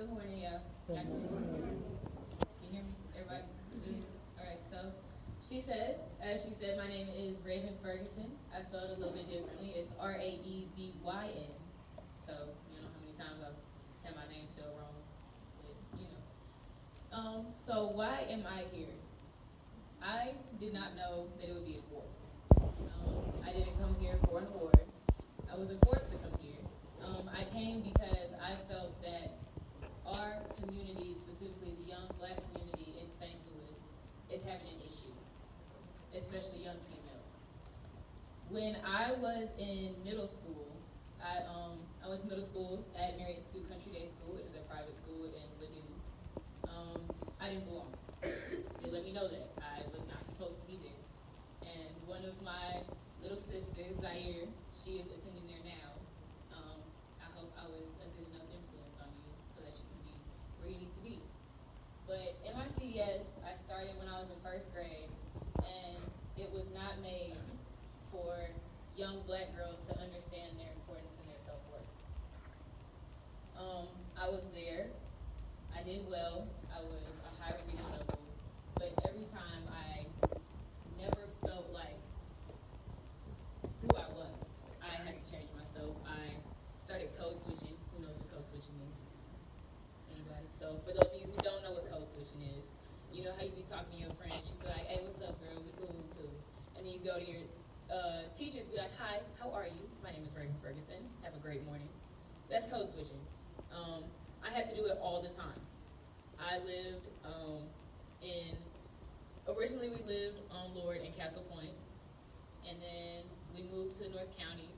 Good morning, yeah. Can you hear me? Everybody good? All right, so as she said, my name is Raevyn Ferguson. I spelled it a little bit differently. It's Raevyn. So, you know how many times I've had my name spelled wrong. So why am I here? I did not know that it would be an award. I didn't come here for an award. I wasn't forced to come here. I came because I felt that our community, specifically the young black community in St. Louis, is having an issue, especially young females. When I was in middle school, I was in middle school at Marriott Institute Country Day School. It is a private school in Ladue. I didn't belong. They let me know that I was not supposed to be there. And one of my little sisters, Zaire, she is attending there now. I hope I was a good enough influence on you so that you can be where you need to be. But in my CDS, I started when I was in first grade, and it was not made for young black girls to understand their importance and their self-worth. I was there. I did well. I was a high reading level, but every time I never felt like who I was. I had to change myself. I started code switching. Who knows what code switching means? Anybody? So for those of you who don't know what code switching is, you know how you be talking to your friends. You be like, "Hey, what's up, girl? We cool, we cool." And then you go to your teachers, be like, "Hi, how are you? My name is Raevyn Ferguson. Have a great morning." That's code switching. I had to do it all the time. I lived originally we lived on Lord in Castle Point, and then we moved to North County,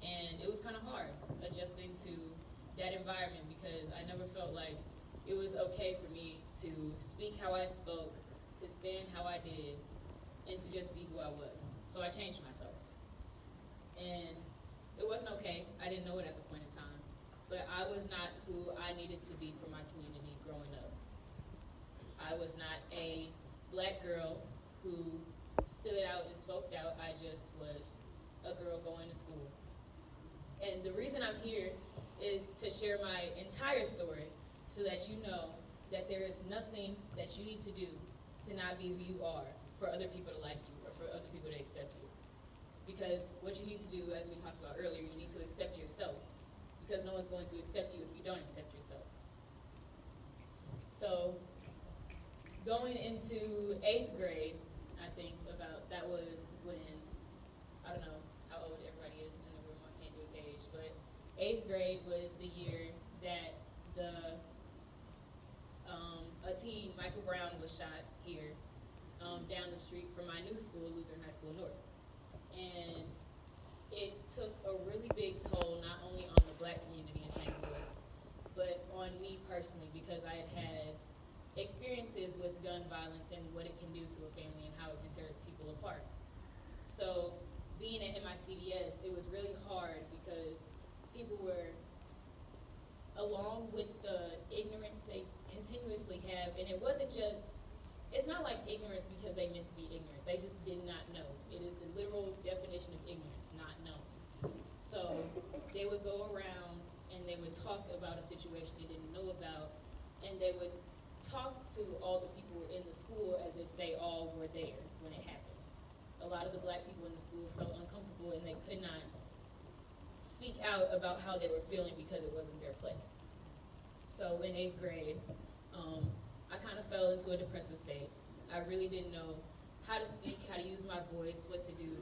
and it was kind of hard adjusting to that environment because I never felt like it was okay for me to speak how I spoke, to stand how I did, and to just be who I was. So I changed myself. And it wasn't okay. I didn't know it at the point in time. But I was not who I needed to be for my community growing up. I was not a black girl who stood out and spoke out. I just was a girl going to school. And the reason I'm here is to share my entire story so that you know that there is nothing that you need to do to not be who you are for other people to like you or for other people to accept you. Because what you need to do, as we talked about earlier, you need to accept yourself, because no one's going to accept you if you don't accept yourself. So going into 8th grade, I think that was when, I don't know how old everybody is in the room, I can't do a gauge, but 8th grade was the year that a teen, Michael Brown, was shot here down the street from my new school, Lutheran High School North. And it took a really big toll not only on the black community in St. Louis, but on me personally, because I had had experiences with gun violence and what it can do to a family and how it can tear people apart. So being at MICDS, it was really hard because people were, along with the ignorance they continuously have, and it wasn't just, it's not like ignorance because they meant to be ignorant. They just did not know. It is the literal definition of ignorance, not knowing. So they would go around and they would talk about a situation they didn't know about, and they would talk to all the people in the school as if they all were there when it happened. A lot of the black people in the school felt uncomfortable and they could not speak out about how they were feeling because it wasn't their place. So in 8th grade, I kind of fell into a depressive state. I really didn't know how to speak, how to use my voice, what to do,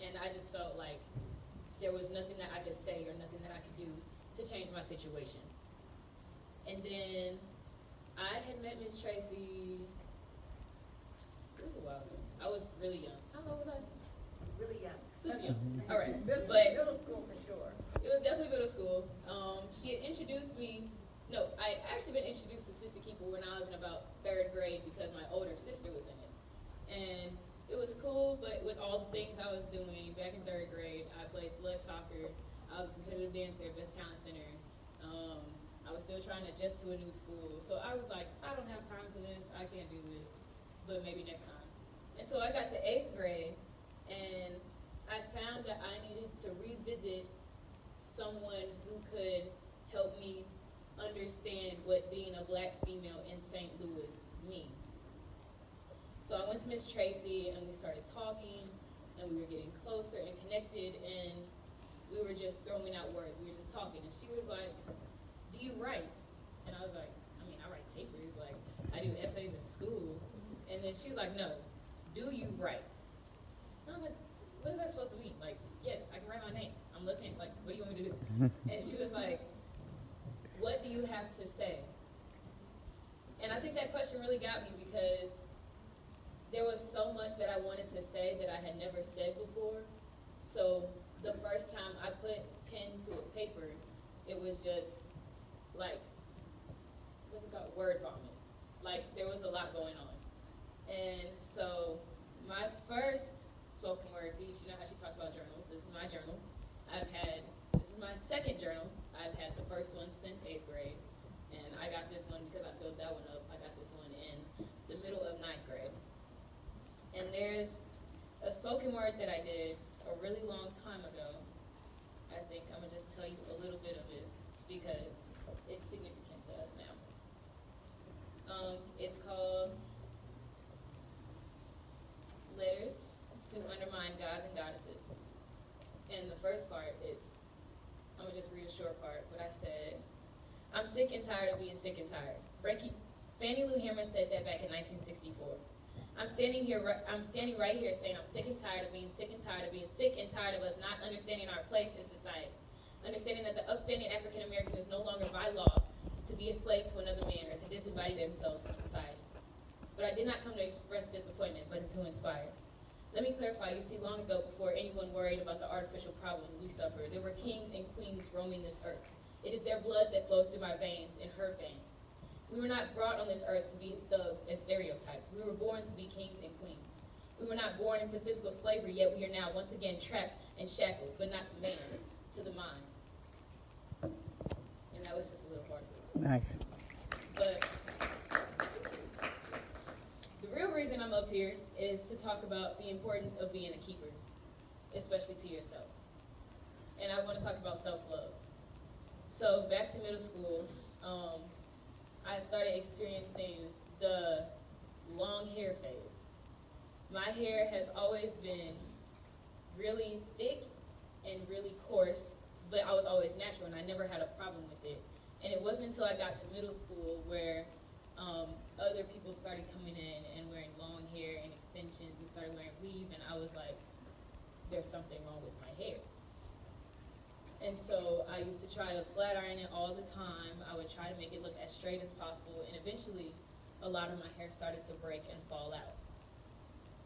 and I just felt like there was nothing that I could say or nothing that I could do to change my situation. And then I had met Miss Tracy, it was a while ago. I was really young. How old was I? Really young. Super young. All right. Middle school for sure. It was definitely middle school. She had introduced me. No, I had actually been introduced to SistaKeeper when I was in about 3rd grade because my older sister was in it. And it was cool, but with all the things I was doing back in 3rd grade, I played select soccer. I was a competitive dancer at Best Talent Center. I was still trying to adjust to a new school. So I was like, I don't have time for this. I can't do this, but maybe next time. And so I got to 8th grade, and I found that I needed to revisit someone who could help me understand what being a black female in St. Louis means. So I went to Miss Tracy and we started talking and we were getting closer and connected and we were just throwing out words. We were just talking and she was like, "Do you write?" And I was like, "I mean, I write papers, like I do essays in school." And then she was like, "No, do you write?" And I was like, "What is that supposed to mean?" Like, yeah, I can write my name. I'm looking, like, what do you want me to do? And she was like, "What do you have to say?" And I think that question really got me because there was so much that I wanted to say that I had never said before. So the first time I put pen to a paper, it was just like, what's it called? Word vomit. Like, there was a lot going on. And so my first spoken word piece, you know how she talked about journals. This is my journal. This is my second journal. I've had the first one since 8th grade. And I got this one because I filled that one up. I got this one in the middle of 9th grade. And there's a spoken word that I did a really long time ago. I think I'm gonna just tell you a little bit of it because it's significant to us now. It's called Letters to Undermine Gods and Goddesses. And the first part, I'm gonna just read a short part, but I said, "I'm sick and tired of being sick and tired." Fannie Lou Hamer said that back in 1964. I'm standing right here saying I'm sick and tired of being sick and tired of being sick and tired of us not understanding our place in society. Understanding that the upstanding African American is no longer by law to be a slave to another man or to disembody themselves from society. But I did not come to express disappointment, but to inspire. Let me clarify, you see, long ago, before anyone worried about the artificial problems we suffer, there were kings and queens roaming this earth. It is their blood that flows through my veins and her veins. We were not brought on this earth to be thugs and stereotypes. We were born to be kings and queens. We were not born into physical slavery, yet we are now once again trapped and shackled, but not to man, to the mind. And that was just a little part. Nice. But the real reason I'm up here is to talk about the importance of being a keeper, especially to yourself. And I want to talk about self-love. So back to middle school, I started experiencing the long hair phase. My hair has always been really thick and really coarse, but I was always natural and I never had a problem with it. And it wasn't until I got to middle school where other people started coming in and wearing long hair and extensions and started wearing weave, and I was like, there's something wrong with my hair. And so I used to try to flat iron it all the time. I would try to make it look as straight as possible, and eventually a lot of my hair started to break and fall out.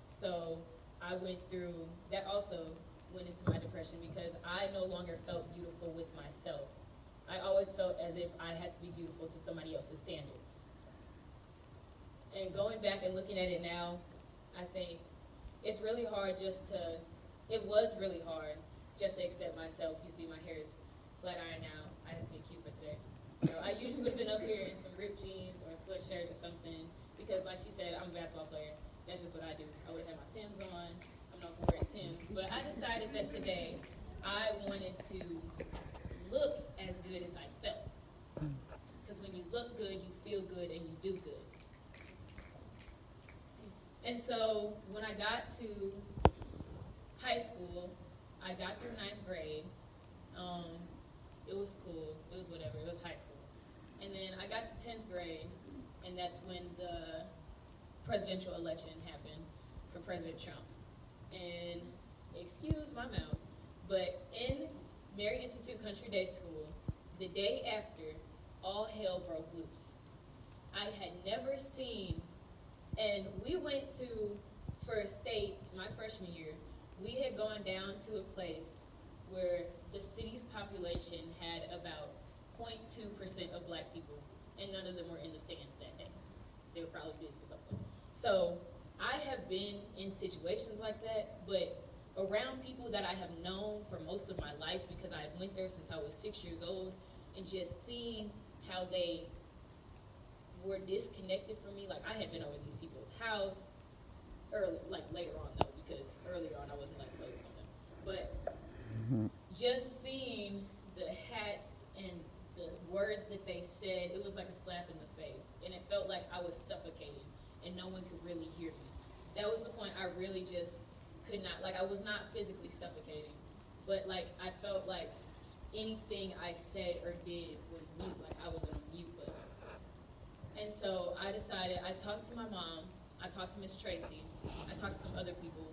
So I went through, that also went into my depression because I no longer felt beautiful with myself. I always felt as if I had to be beautiful to somebody else's standards. And going back and looking at it now, I think it's really hard it was really hard just to accept myself. You see my hair is flat iron now. I had to be cute for today. You know, I usually would have been up here in some ripped jeans or a sweatshirt or something because, like she said, I'm a basketball player. That's just what I do. I would have had my Timbs on. I'm known for wearing Timbs. But I decided that today I wanted to look as good as I felt. Because when you look good, you feel good, and you do good. And so when I got to high school, I got through 9th grade. It was cool. It was whatever. It was high school. And then I got to 10th grade, and that's when the presidential election happened for President Trump. And excuse my mouth, but in Mary Institute Country Day School, the day after, all hell broke loose. I had never seen, and we went to, for state, my freshman year, we had gone down to a place where the city's population had about 0.2% of black people, and none of them were in the stands that day. They were probably busy or something. So I have been in situations like that, but around people that I have known for most of my life because I went there since I was 6 years old, and just seeing how they were disconnected from me. Like, I had been over these people's house early, like later on though, because earlier on I wasn't allowed to play with something. But just seeing the hats and the words that they said, it was like a slap in the face. And it felt like I was suffocating and no one could really hear me. That was the point I really just could not, like I was not physically suffocating, but like I felt like anything I said or did was mute, like I was on a mute button. And so I decided, I talked to my mom, I talked to Miss Tracy, I talked to some other people,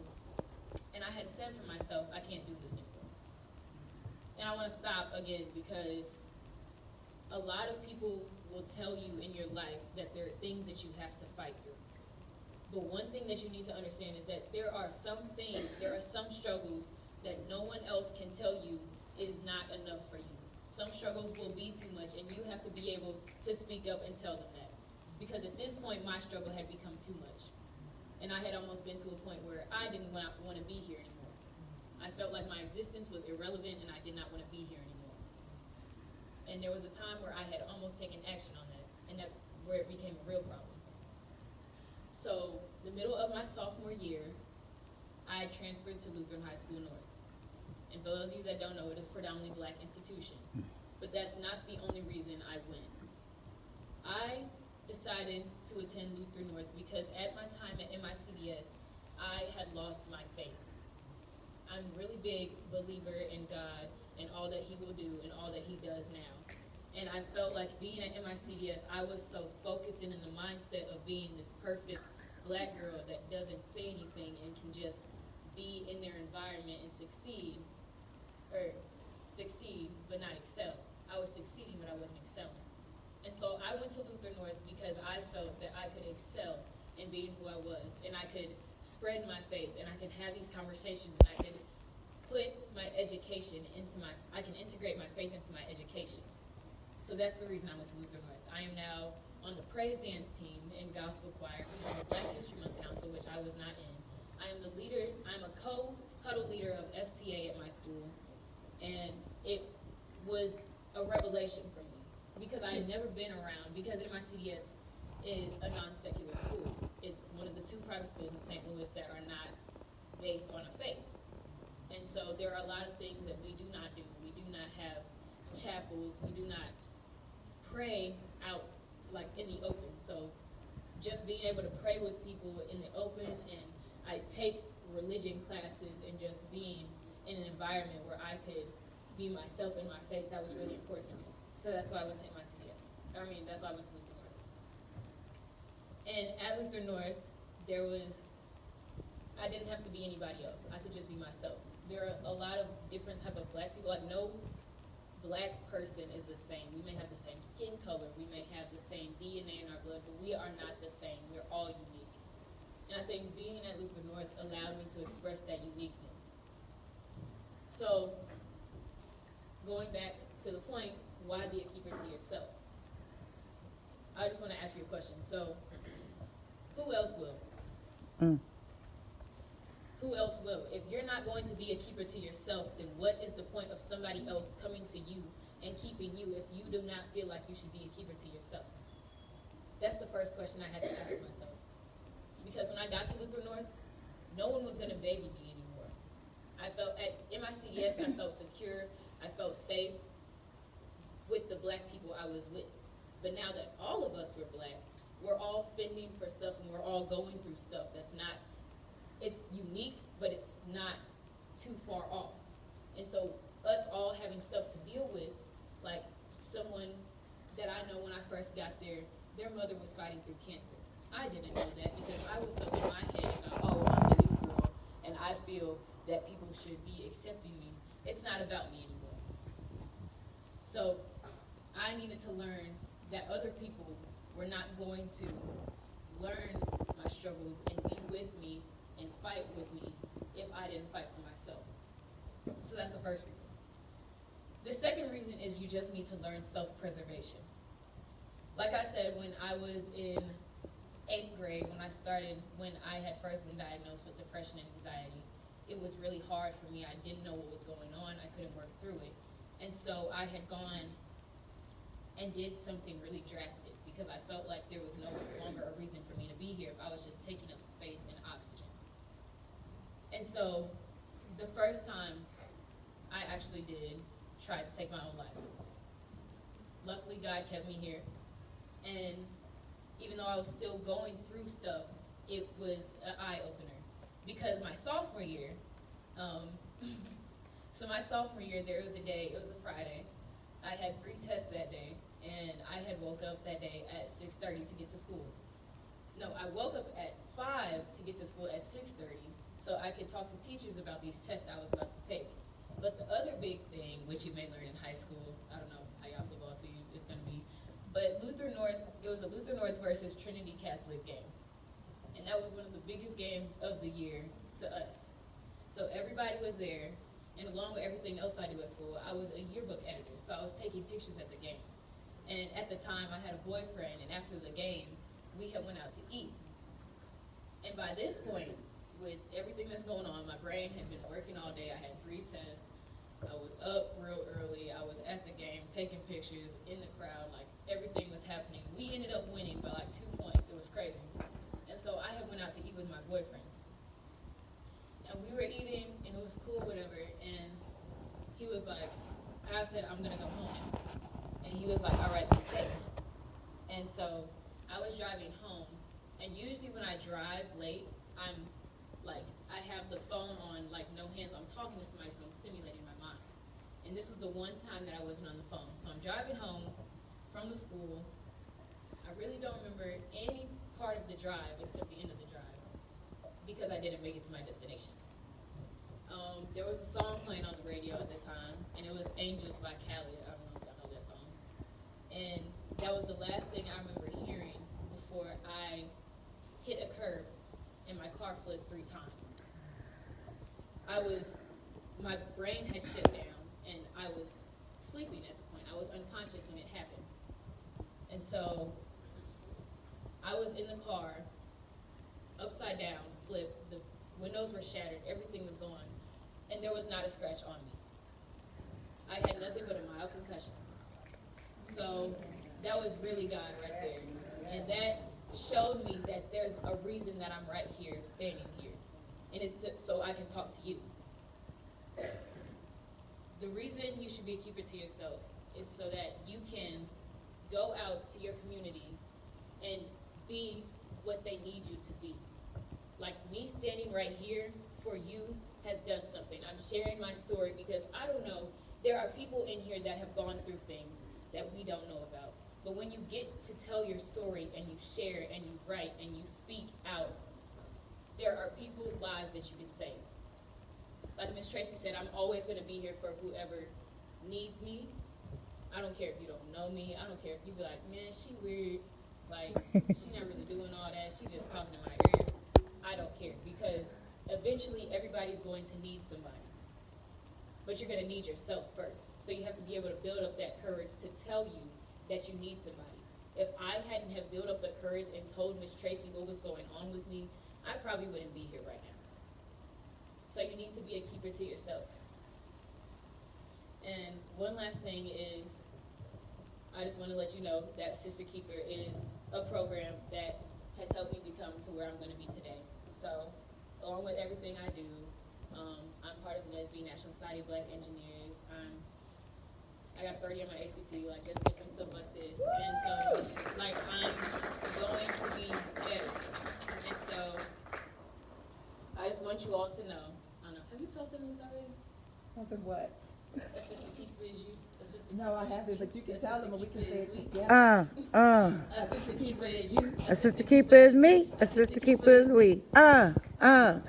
and I had said for myself, I can't do this anymore. And I want to stop again because a lot of people will tell you in your life that there are things that you have to fight through. But one thing that you need to understand is that there are some things, there are some struggles that no one else can tell you is not enough for you. Some struggles will be too much, and you have to be able to speak up and tell them that. Because at this point, my struggle had become too much. And I had almost been to a point where I didn't want to be here anymore. I felt like my existence was irrelevant, and I did not want to be here anymore. And there was a time where I had almost taken action on that, and that where it became a real problem. So, the middle of my sophomore year, I transferred to Lutheran High School North. And for those of you that don't know, it is a predominantly black institution. But that's not the only reason I went. I decided to attend Lutheran North because at my time at MICDS, I had lost my faith. I'm a really big believer in God and all that He will do and all that He does now. And I felt like being at MICDS, I was so focused and in the mindset of being this perfect black girl that doesn't say anything and can just be in their environment and succeed but not excel. I was succeeding, but I wasn't excelling. And so I went to Lutheran North because I felt that I could excel in being who I was, and I could spread my faith, and I could have these conversations, and I could put my education I can integrate my faith into my education. So that's the reason I went to Lutheran North. I am now on the praise dance team in gospel choir. We have a Black History Month council, which I was not in. I'm a co-huddle leader of FCA at my school, and it was a revelation for me because I had never been around, because MICDS is a non-secular school. It's one of the 2 private schools in St. Louis that are not based on a faith. And so there are a lot of things that we do not do. We do not have chapels. We do not pray out like in the open. So just being able to pray with people in the open, and I take religion classes and just being in an environment where I could be myself in my faith, that was really important to me. So that's why I went to MICDS. That's why I went to Lutheran North. And at Lutheran North, I didn't have to be anybody else. I could just be myself. There are a lot of different type of black people. Like, no black person is the same. We may have the same skin color. We may have the same DNA in our blood, but we are not the same. We're all unique. And I think being at Lutheran North allowed me to express that uniqueness. So, going back to the point, why be a keeper to yourself? I just want to ask you a question. So, who else will? Who else will? If you're not going to be a keeper to yourself, then what is the point of somebody else coming to you and keeping you if you do not feel like you should be a keeper to yourself? That's the first question I had to ask myself. Because when I got to Lutheran North, no one was going to baby me anymore. I felt at MICDS, I felt secure, I felt safe with the black people I was with. But now that all of us were black, we're all fending for stuff and we're all going through stuff that's not, it's unique, but it's not too far off. And so us all having stuff to deal with, like someone that I know when I first got there, their mother was fighting through cancer. I didn't know that because I was so in my head about, oh, I'm the new girl, and I feel that people should be accepting me. It's not about me anymore. So I needed to learn that other people were not going to learn my struggles and be with me and fight with me if I didn't fight for myself. So that's the first reason. The second reason is you just need to learn self-preservation. Like I said, when I was in 8th grade, when I had first been diagnosed with depression and anxiety, it was really hard for me. I didn't know what was going on. I couldn't work through it. And so I had gone and did something really drastic because I felt like there was no longer a reason for me to be here if I was just taking up space and oxygen. And so the first time I actually did try to take my own life. luckily God kept me here. And even though I was still going through stuff, it was an eye-opener. Because my sophomore year, there was a day, it was a Friday. I had 3 tests that day, and I had woke up that day at 6:30 to get to school. No, I woke up at 5 to get to school at 6:30, so I could talk to teachers about these tests I was about to take. But the other big thing, which you may learn in high school, I don't know how y'all football team is going to be, but it was a Luther North versus Trinity Catholic game. And that was one of the biggest games of the year to us. So everybody was there, and along with everything else I do at school, I was a yearbook editor, so I was taking pictures at the game. And at the time, I had a boyfriend, and after the game, we had went out to eat. And by this point, with everything that's going on, my brain had been working all day. I had 3 tests. I was up real early. I was at the game, taking pictures, in the crowd, like everything was happening. We ended up winning by like 2 points. It was crazy. And so I had went out to eat with my boyfriend. And we were eating, and it was cool, whatever. And he was like, I said, I'm going to go home now. And he was like, all right, be safe. And so I was driving home. And usually when I drive late, I'm like, I have the phone on, like, no hands. I'm talking to somebody, so I'm stimulating my mind. And this was the one time that I wasn't on the phone. So I'm driving home from the school. I really don't remember any part of the drive except the end of the drive because I didn't make it to my destination. There was a song playing on the radio at the time, and it was Angels by Khaled. I don't know if y'all know that song. And that was the last thing I remember hearing before I hit a curb and my car flipped 3 times. My brain had shut down, and I was sleeping at the point. I was unconscious when it happened. And so I was in the car, upside down, flipped, the windows were shattered, everything was gone, and there was not a scratch on me. I had nothing but a mild concussion. So that was really God right there. And that showed me that there's a reason that I'm right here, standing here. And it's so I can talk to you. The reason you should be a keeper to yourself is so that you can go out to your community and be what they need you to be. Like me standing right here for you has done something. I'm sharing my story because I don't know, there are people in here that have gone through things that we don't know about. But when you get to tell your story and you share and you write and you speak out, there are people's lives that you can save. Like Miss Tracy said, I'm always going to be here for whoever needs me. I don't care if you don't know me. I don't care if you be like, man, she weird. Like, she not really doing all that. She just talking in my ear. I don't care because eventually everybody's going to need somebody. But you're going to need yourself first. So you have to be able to build up that courage to tell you that you need somebody. If I hadn't have built up the courage and told Miss Tracy what was going on with me, I probably wouldn't be here right now. So you need to be a keeper to yourself. And one last thing is, I just want to let you know that SistaKeeper is a program that has helped me become to where I'm going to be today. So, along with everything I do, I'm part of the NSB, National Society of Black Engineers. I got 30 on my ACT, like just different stuff like this. And so, like, I'm going to be better. And so, I just want you all to know, I don't know, have you told them this already? Something what? A SistaKeeper is you. A SistaKeeper No, I haven't, but you can tell them and we can say it together. A SistaKeeper is you. A SistaKeeper is me. A SistaKeeper is we. Oh, yeah.